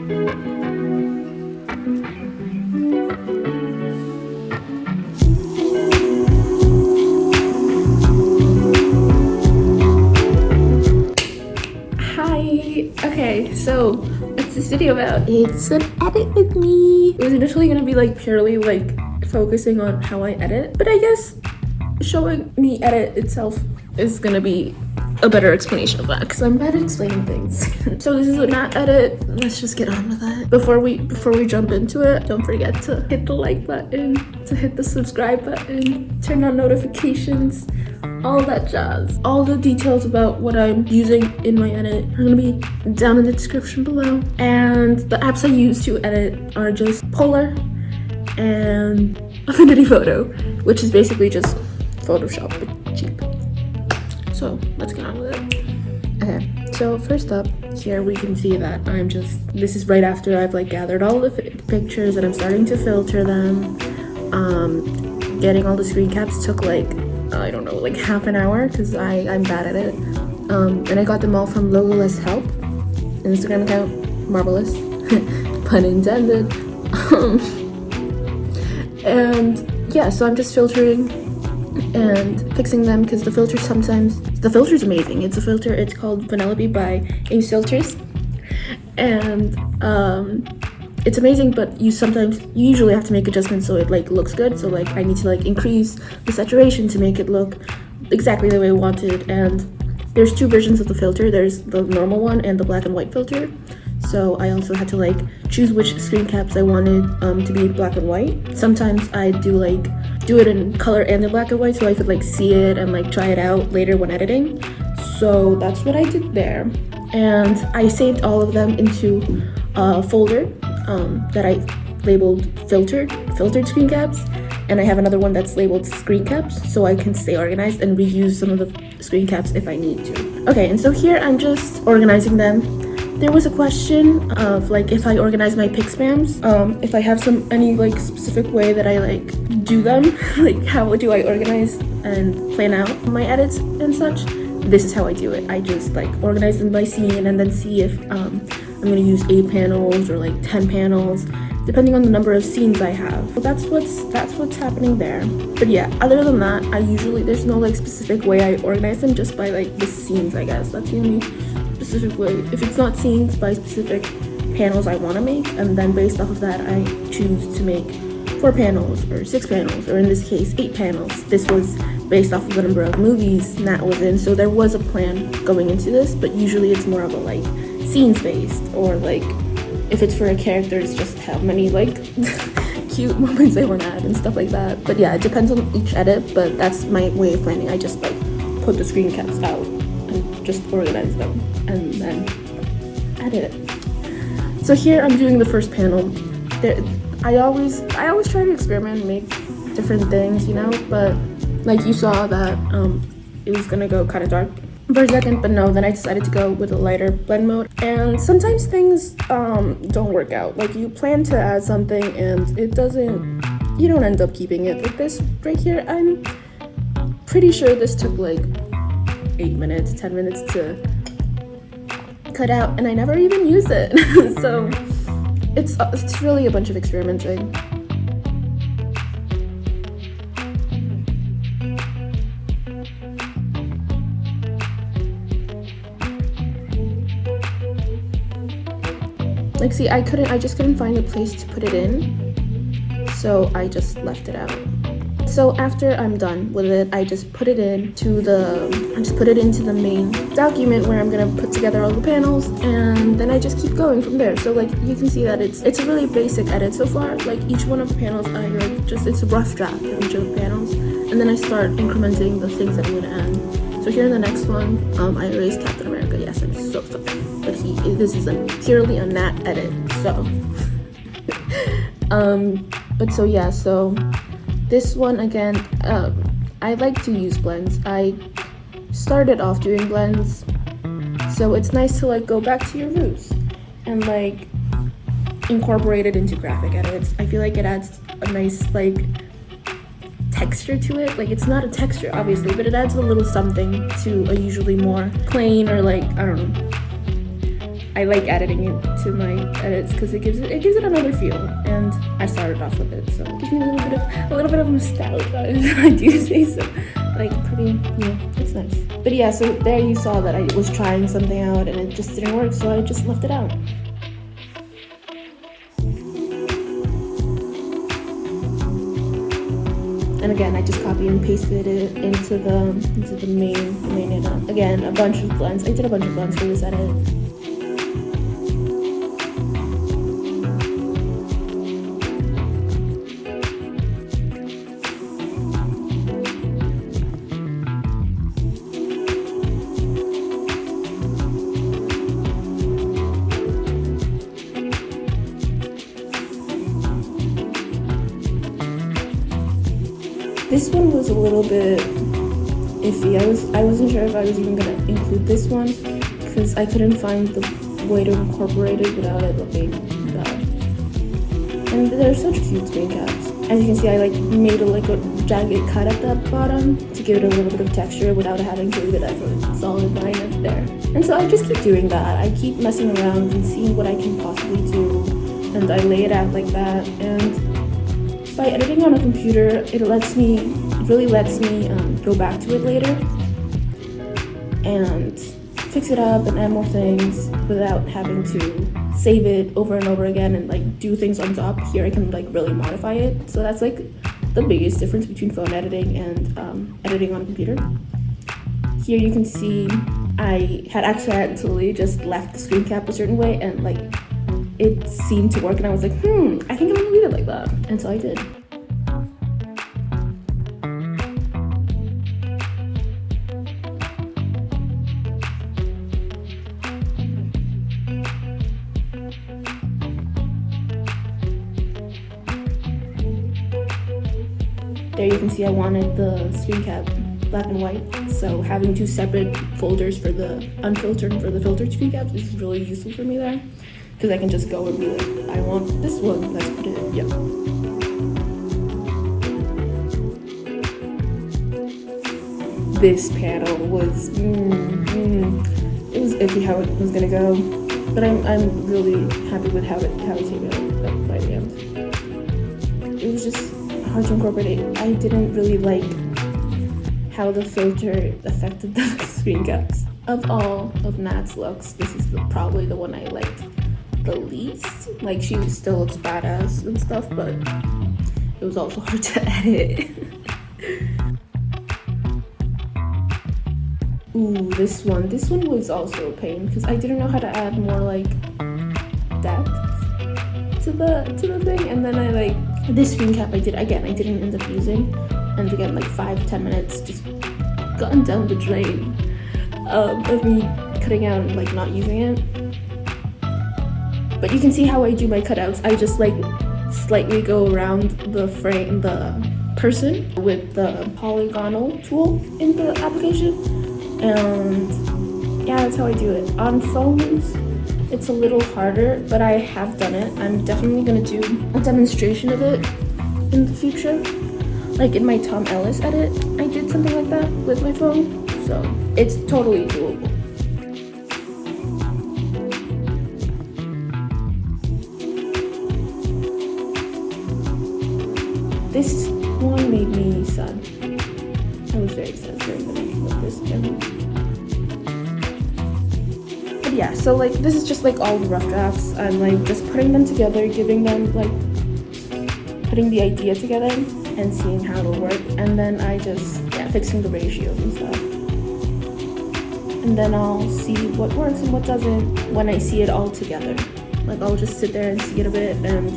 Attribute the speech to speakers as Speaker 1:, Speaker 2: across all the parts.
Speaker 1: Okay, so what's this video about? It's an edit with me. It was initially gonna be like purely like focusing on how I edit, but I guess showing me edit itself is gonna be a better explanation of that because I'm bad at explaining things. So this is a matte edit. Let's just get on with it. Before we jump into it, don't forget to hit the like button, to hit the subscribe button, turn on notifications, all that jazz. All the details about what I'm using in my edit are gonna be down in the description below. And the apps I use to edit are just Polarr and Affinity Photo, which is basically just Photoshop but cheap. So let's get on with it. Okay, so first up here we can see that this is right after I've like gathered all the pictures and I'm starting to filter them. Getting all the screen caps took like, I don't know, like half an hour because I'm bad at it. And I got them all from Logoless Help, Instagram account, marvelous, pun intended. And yeah, so I'm just filtering and fixing them because the filter's amazing. It's a filter, it's called Vanellope by aemstel, and it's amazing, but you usually have to make adjustments so it like looks good. So like I need to like increase the saturation to make it look exactly the way I wanted. And there's two versions of the filter. There's the normal one and the black and white filter. So I also had to like choose which screen caps I wanted to be black and white. Sometimes I do it in color and in black and white so I could like see it and like try it out later when editing. So that's what I did there. And I saved all of them into a folder that I labeled filtered screen caps. And I have another one that's labeled screen caps so I can stay organized and reuse some of the screen caps if I need to. Okay, and so here I'm just organizing them. There was a question of like if I organize my pic spams, if I have any like specific way that I like do them, like how do I organize and plan out my edits and such. This is how I do it. I just like organize them by scene and then see if I'm gonna use 8 panels or like 10 panels, depending on the number of scenes I have. So that's what's happening there. But yeah, other than that, there's no like specific way I organize them, just by like the scenes, I guess. That's the only specific way. If it's not scenes, by specific panels I want to make, and then based off of that I choose to make 4 panels or 6 panels, or in this case 8 panels. This was based off of the number of movies Nat was in, so there was a plan going into this, but usually it's more of a like scenes based, or like if it's for a character it's just how many like cute moments I want to add and stuff like that. But yeah, it depends on each edit, but that's my way of planning. I just like put the screen caps out and just organize them and then edit it. So here I'm doing the first panel. I always try to experiment and make different things, you know, but like you saw that it was gonna go kind of dark for a second, but no, then I decided to go with a lighter blend mode. And sometimes things don't work out. Like you plan to add something and you don't end up keeping it. Like this right here, I'm pretty sure this took like 8 minutes, 10 minutes to cut out, and I never even used it. So it's really a bunch of experimenting. Like see, I just couldn't find a place to put it in, so I just left it out. So after I'm done with it, I just put it into the main document where I'm gonna put together all the panels, and then I just keep going from there. So like you can see that it's a really basic edit so far. Like each one of the panels, it's a rough draft of each of the panels, and then I start incrementing the things that I'm gonna add. So here in the next one, I erased Captain America. Yes, I'm so sorry, but this is purely a Nat edit. So, but so yeah, so. This one again, I like to use blends. I started off doing blends, so it's nice to like go back to your roots and like incorporate it into graphic edits. I feel like it adds a nice like texture to it. Like it's not a texture obviously, but it adds a little something to a usually more plain or like, I don't know. I like editing it to my edits because it gives it another feel, and I started off with it, so it gives me a little bit of nostalgia, if I do say so. Like pretty, it's nice. But yeah, so there you saw that I was trying something out and it just didn't work, so I just left it out. And again, I just copy and pasted it into the main edit. Again, a bunch of blends. I did a bunch of blends for this edit. This one was a little bit iffy. I wasn't sure if I was even gonna include this one because I couldn't find the way to incorporate it without it looking bad. And they're such cute screen caps. As you can see, I like made a jagged cut at the bottom to give it a little bit of texture without having to leave it as a solid line up there. And so I just keep doing that. I keep messing around and seeing what I can possibly do, and I lay it out like that. And by editing on a computer, it really lets me go back to it later and fix it up and add more things without having to save it over and over again and like do things on top. Here I can like really modify it. So that's like the biggest difference between phone editing and editing on a computer. Here you can see I had accidentally just left the screen cap a certain way and like it seemed to work, and I was like, I think I'm gonna leave it like that. And so I did. There you can see I wanted the screen cap black and white, so having two separate folders for the unfiltered and for the filtered screen caps is really useful for me there. Because I can just go and be like, I want this one, let's put it, yep. This panel was, it was iffy how it was gonna go, but I'm really happy with how it came out by the end. It was just hard to incorporate. I didn't really like how the filter affected the screen caps. Of all of Nat's looks, this is probably the one I liked the least. Like, she still looks badass and stuff, but it was also hard to edit. Ooh, this one was also a pain because I didn't know how to add more like depth to the thing, and then I like this screen cap I didn't end up using, and again like 5 to 10 minutes just gone down the drain of me cutting out and like not using it. But you can see how I do my cutouts. I just like slightly go around the frame, the person with the polygonal tool in the application. And yeah, that's how I do it. On phones, it's a little harder, but I have done it. I'm definitely gonna do a demonstration of it in the future. Like in my Tom Ellis edit, I did something like that with my phone. So it's totally doable. This one made me sad. I was very sad during the making of this channel. But yeah, so like this is just like all the rough drafts. I'm like just putting them together, giving them like putting the idea together and seeing how it'll work, and then I just fixing the ratios and stuff. And then I'll see what works and what doesn't when I see it all together. Like I'll just sit there and see it a bit, and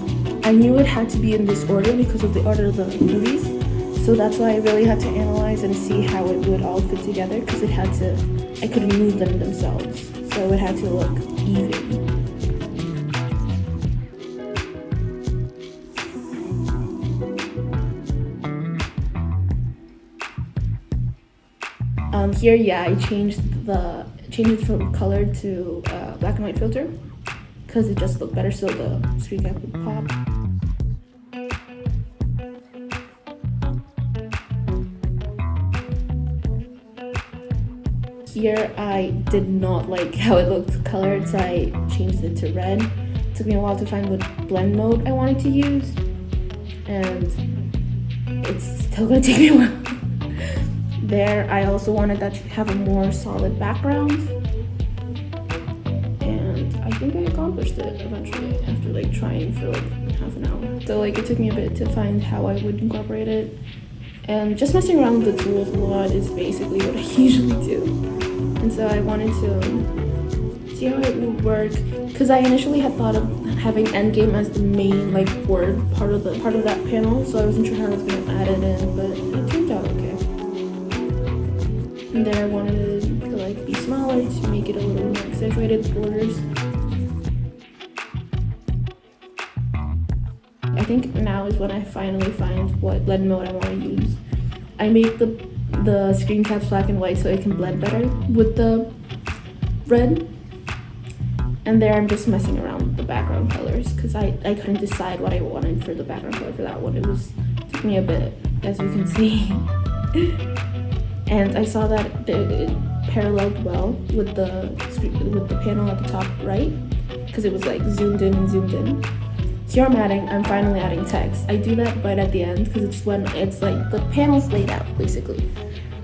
Speaker 1: I knew it had to be in this order because of the order of the movies. So that's why I really had to analyze and see how it would all fit together, because I couldn't move them themselves. So it had to look even. Here, I changed it from color to black and white filter because it just looked better, so the screen cap would pop. Here I did not like how it looked colored, so I changed it to red. It took me a while to find what blend mode I wanted to use, and it's still gonna take me a while. There, I also wanted that to have a more solid background, and I think I accomplished it eventually after like trying for like half an hour. So like it took me a bit to find how I would incorporate it, and just messing around with the tools a lot is basically what I usually do. And so I wanted to see how it would work, because I initially had thought of having endgame as the main like word part of that panel, so I wasn't sure how I was gonna add it in, but it turned out okay. And then I wanted it to like be smaller to make it a little more accentuated borders. I think now is when I finally find what blend mode I want to use. I make the Screencaps black and white so it can blend better with the red. And there I'm just messing around with the background colors, because I couldn't decide what I wanted for the background color for that one. It took me a bit, as you can see. And I saw that it paralleled well with the panel at the top right, because it was like zoomed in and zoomed in. Here I'm finally adding text. I do that right at the end, because it's when it's like the panel's laid out basically.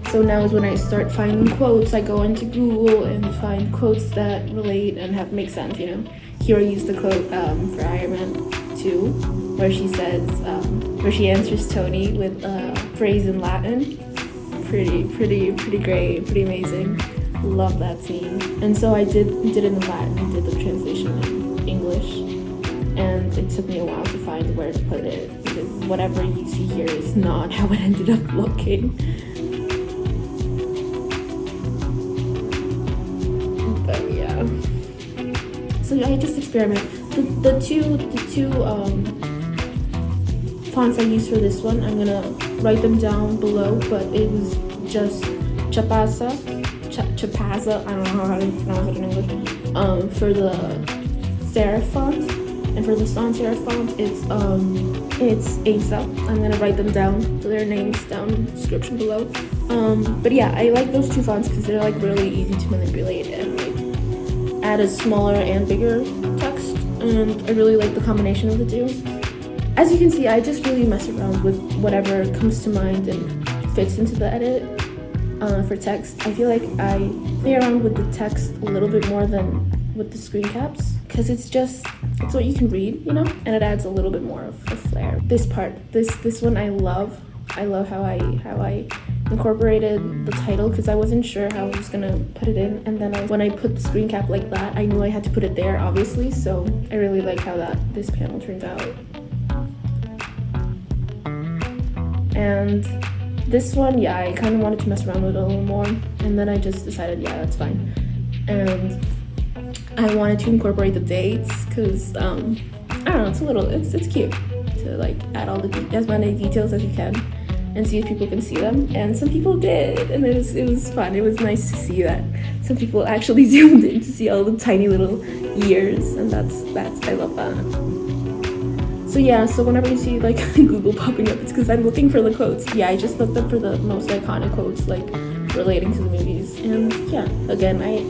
Speaker 1: So now is when I start finding quotes. I go into Google and find quotes that relate and make sense, you know. Here I use the quote for Iron Man 2, where she says, where she answers Tony with a phrase in Latin. Pretty great, pretty amazing. Love that scene. And so I did it in Latin, did the translation in English. And it took me a while to find where to put it, because whatever you see here is not how it ended up looking. But yeah. So I just experiment. The two fonts I used for this one, I'm gonna write them down below, but it was just chapaza, I don't know how to pronounce it in English, for the serif font. And for the sans serif font, it's aemstel. I'm gonna write them down, so their names down in the description below. But yeah, I like those two fonts because they're like really easy to manipulate and like add a smaller and bigger text. And I really like the combination of the two. As you can see, I just really mess around with whatever comes to mind and fits into the edit. For text, I feel like I play around with the text a little bit more than with the screen caps, because it's what you can read, you know, and it adds a little bit more of a flair. This part, this one I love how I incorporated the title, because I wasn't sure how I was gonna put it in, and then when I put the screen cap like that, I knew I had to put it there obviously, so I really like how this panel turned out. And this one, yeah, I kind of wanted to mess around with it a little more, and then I just decided, yeah, that's fine. And I wanted to incorporate the dates, because I don't know, it's cute to like add as many details as you can and see if people can see them. And some people did, and it was fun. It was nice to see that some people actually zoomed in to see all the tiny little ears, and that's I love that. So yeah, so whenever you see like Google popping up, it's because I'm looking for the quotes. Yeah, I just looked up for the most iconic quotes like relating to the movies. And yeah, again, I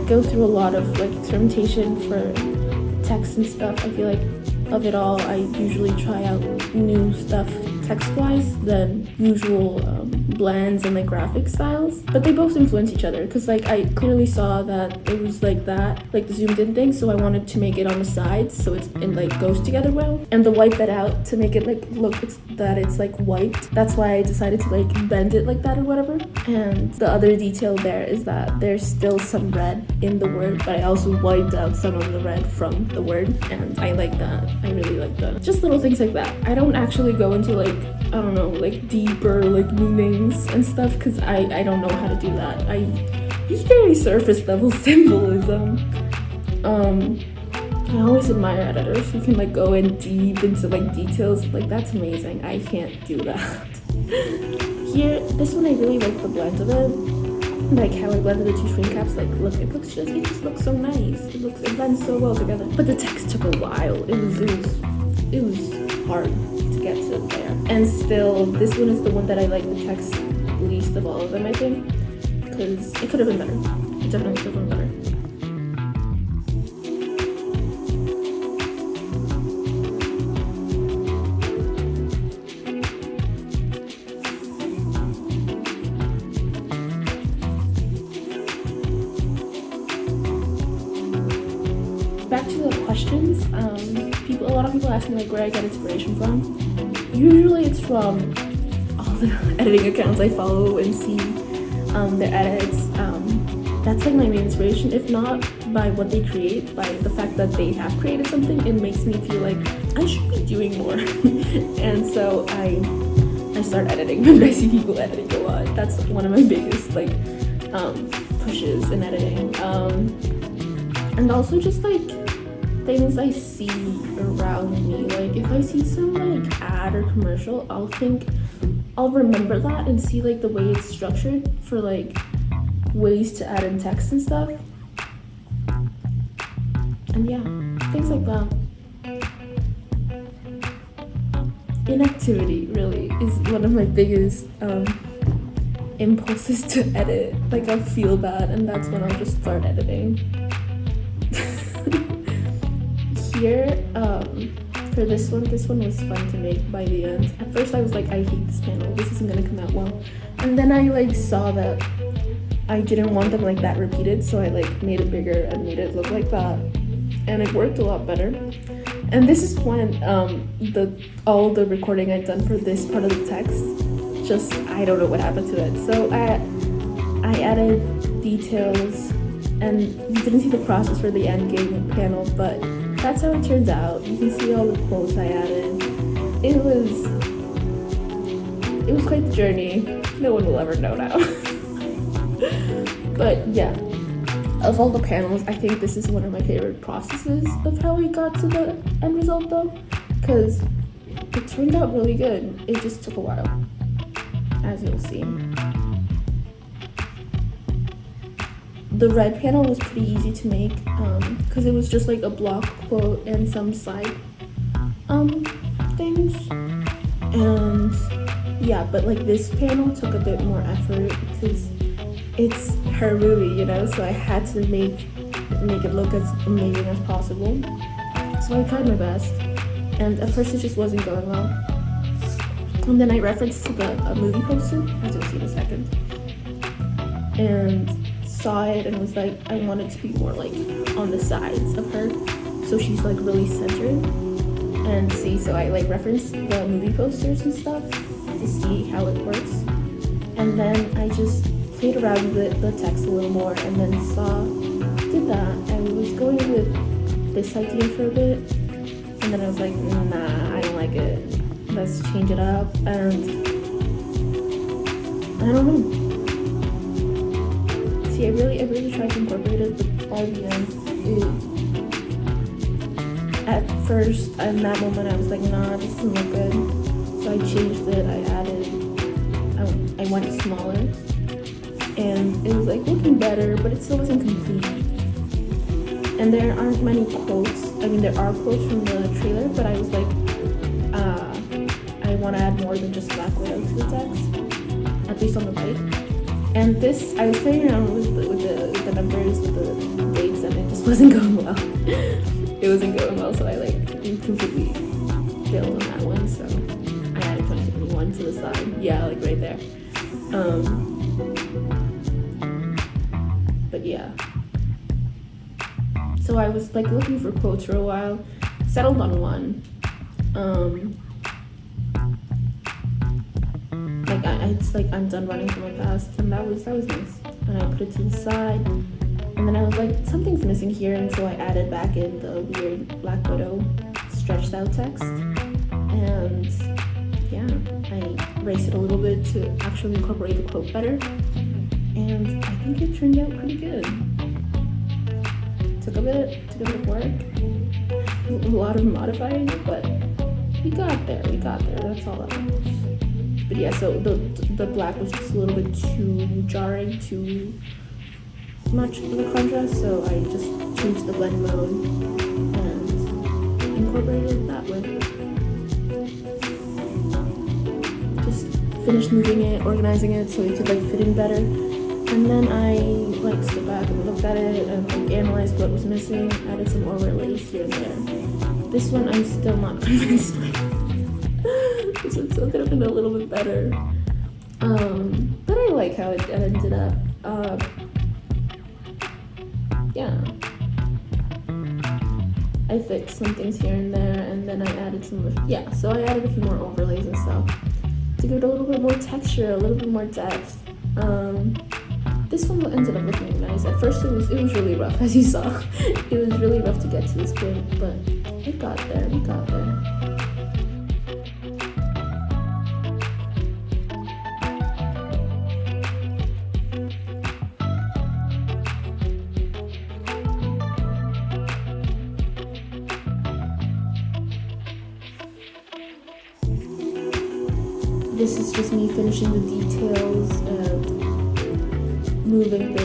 Speaker 1: go through a lot of like experimentation for text and stuff. I feel like of it all, I usually try out new stuff text-wise than usual blends and like graphic styles, but they both influence each other, because like I clearly saw that it was like that, like the zoomed in thing, so I wanted to make it on the sides so it like goes together well, and the wipe that out to make it like look that it's like wiped. That's why I decided to like bend it like that or whatever. And the other detail there is that there's still some red in the word, but I also wiped out some of the red from the word, and I like that. I really like that. Just little things like that. I don't actually go into like, I don't know, like deeper like meanings and stuff, because I don't know how to do that. I use very surface level symbolism. I always admire editors who can like go in deep into like details. Like that's amazing. I can't do that. Here, this one I really like the blend of it. Like how I blended the two screen caps. Like look, it just looks so nice. It blends so well together. But the text took a while. It was hard to get to there. And still, this one is the one that I like the text least of all of them, I think. because it could have been better. It definitely could have been better. Back to the questions. A lot of people ask me like where I get inspiration from. Usually it's from all the editing accounts I follow and see their edits. That's like my main inspiration. If not by what they create, by the fact that they have created something, it makes me feel like I should be doing more. And so I start editing when I see people editing a lot. That's one of my biggest like pushes in editing. And also just like things I see around me. Like if I see some like ad or commercial, I'll remember that and see like the way it's structured for like ways to add in text and stuff. And yeah, things like that. Inactivity really is one of my biggest impulses to edit. Like I'll feel bad and that's when I'll just start editing. Here, for this one was fun to make by the end. At first I was like, I hate this panel, this isn't gonna come out well. And then I like saw that I didn't want them like that repeated, so I like made it bigger and made it look like that. And it worked a lot better. And this is when all the recording I'd done for this part of the text, just, I don't know what happened to it. So I added details, and you didn't see the process for the end game panel, but that's how it turns out. You can see all the quotes I added. It was quite the journey. No one will ever know now. But yeah, of all the panels, I think this is one of my favorite processes of how I got to the end result though, because it turned out really good. It just took a while, as you'll see. The red panel was pretty easy to make because it was just like a block quote and some side things. And yeah, but like this panel took a bit more effort because it's her movie, you know, so I had to make it look as amazing as possible. So I tried my best, and at first it just wasn't going well. And then I referenced to the movie poster, as you'll see in a second, and saw it and was like, I want it to be more like on the sides of her, so she's like really centered. And see, so I like referenced the movie posters and stuff to see how it works. And then I just played around with the text a little more, and then did that. I was going with this idea for a bit, and then I was like, nah, I don't like it. Let's change it up, and I don't know. See, I really tried to incorporate it, but by the end, at first, in that moment, I was like, nah, this doesn't look good. So I changed it, I went smaller, and it was like looking better, but it still wasn't complete. And there aren't many quotes. I mean, there are quotes from the trailer, but I was like, I want to add more than just Black Widow to the text, at least on the right. And this, I was playing around with the numbers, with the dates, and it just wasn't going well. It wasn't going well, so I like completely failed on that one. So I added 2021 to the side. Yeah, like right there. But yeah. So I was like looking for quotes for a while, settled on one. It's like I'm done running from my past, and that was nice. And I put it to the side, and then I was like, something's missing here, and so I added back in the weird Black Widow stretched out text, and yeah, I erased it a little bit to actually incorporate the quote better, and I think it turned out pretty good. Took a bit of work, a lot of modifying, but we got there. That's all that matters. But yeah, so the black was just a little bit too jarring, too much of a contrast, so I just changed the blend mode and incorporated it that way. Just finished moving it, organizing it so it could like fit in better. And then I like stood back and looked at it and like analyzed what was missing, added some overlays here and there. This one I'm still not convinced with. This one still could have been a little bit better. But I like how it ended up. Yeah. I fixed some things here and there, and then I added so I added a few more overlays and stuff to give it a little bit more texture, a little bit more depth. This one ended up looking nice. At first it was really rough, as you saw. It was really rough to get to this point, but we got there. This is just me finishing the details and moving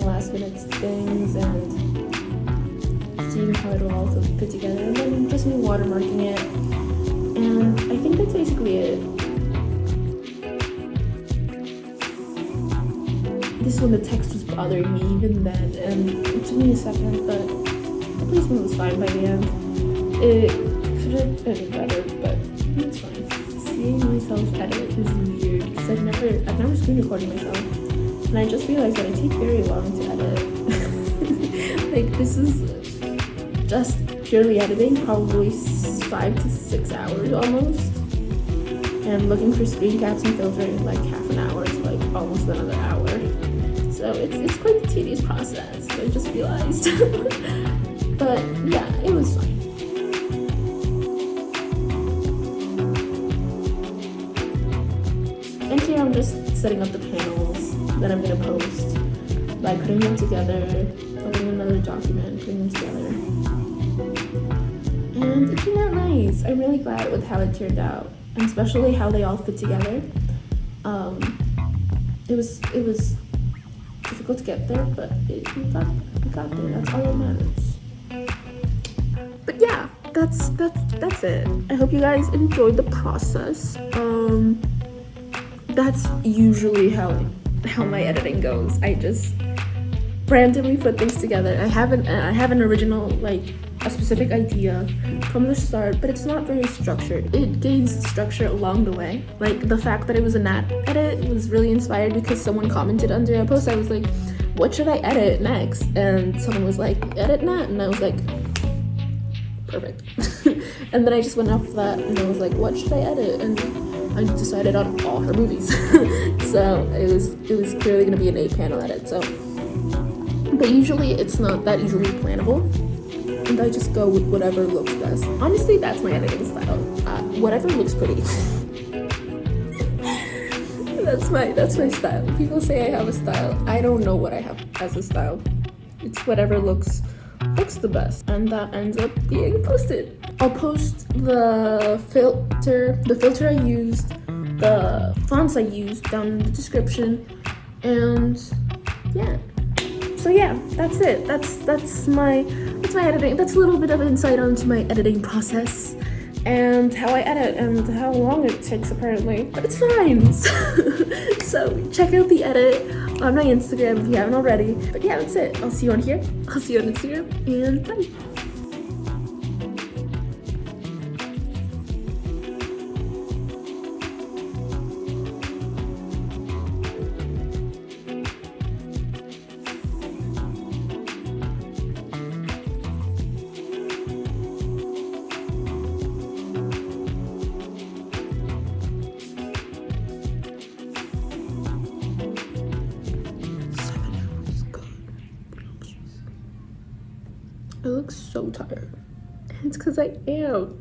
Speaker 1: last minute things and seeing how it'll all fit together, and then just me watermarking it. And I think that's basically it. This one, the text was bothering me even then, and it took me a second, but the placement was fine by the end. It could have been better, but it's fine. Seeing myself edit is weird because I've never screen recorded myself, and I just realized that I take very long to edit. Like, this is just purely editing, probably 5 to 6 hours almost, and looking for screen caps and filtering like half an hour to like almost another hour. So it's quite a tedious process, I just realized. But yeah, it was fine. And here I'm just setting up the panels that I'm going to post by putting them together, opening another document, putting them together. And it turned out nice. I'm really glad with how it turned out, and especially how they all fit together. It was difficult to get there, but we got there. That's all that matters. But yeah, that's it. I hope you guys enjoyed the process. That's usually how my editing goes. I just randomly put things together. I have an original, like a specific idea from the start, but it's not very structured. It gains structure along the way. Like the fact that it was a Nat edit was really inspired because someone commented under a post. I was like, what should I edit next? And someone was like, edit Nat, and I was like, perfect. And then I just went off that and I was like, what should I edit? And I decided on all her movies. So it was clearly gonna be an 8-panel edit. So, but usually it's not that easily plannable, and I just go with whatever looks best. Honestly, that's my editing style. Whatever looks pretty. That's my style. People say I have a style. I don't know what I have as a style. It's whatever looks the best, and that ends up being posted. I'll post the filter I used, the fonts I used down in the description, and yeah. So yeah, that's it. That's my editing. That's a little bit of insight onto my editing process and how I edit and how long it takes apparently, but it's fine. So check out the edit on my Instagram if you haven't already. But yeah, that's it. I'll see you on here. I'll see you on Instagram, and bye. I look so tired. It's because I am.